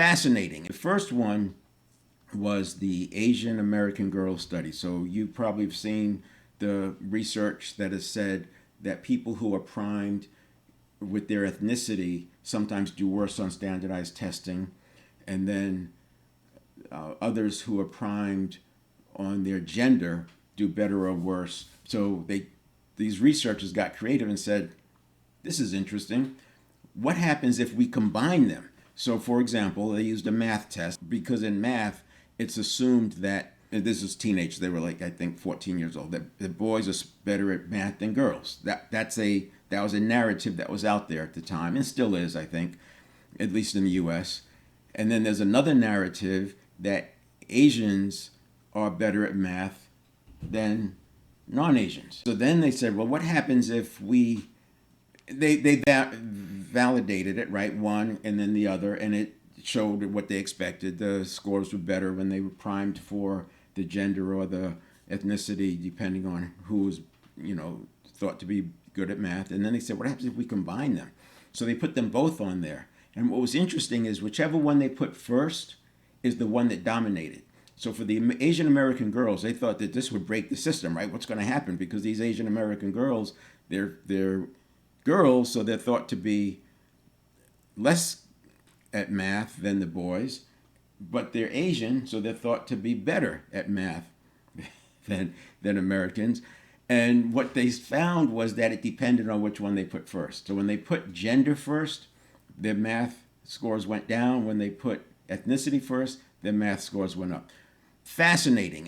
fascinating. The first one was the Asian American Girls Study. So you probably have seen the research that has said that people who are primed with their ethnicity sometimes do worse on standardized testing, and then others who are primed on their gender do better or worse. So these researchers got creative and said, this is interesting. What happens if we combine them? So, for example, they used a math test because in math, it's assumed that, and this is teenage, they were like, I think, 14 years old, that the boys are better at math than girls. That was a narrative that was out there at the time, and still is, I think, at least in the U.S. And then there's another narrative that Asians are better at math than non-Asians. So then they said, well, what happens if they validated it, right? One and then the other, and it showed what they expected. The scores were better when they were primed for the gender or the ethnicity, depending on who was, thought to be good at math. And then they said, what happens if we combine them? So they put them both on there. And what was interesting is whichever one they put first is the one that dominated. So for the Asian American girls, they thought that this would break the system, right? What's going to happen? Because these Asian American girls, they're girls, so they're thought to be less at math than the boys, but they're Asian, so they're thought to be better at math than Americans. And what they found was that it depended on which one they put first. So when they put gender first, their math scores went down. When they put ethnicity first, their math scores went up. Fascinating.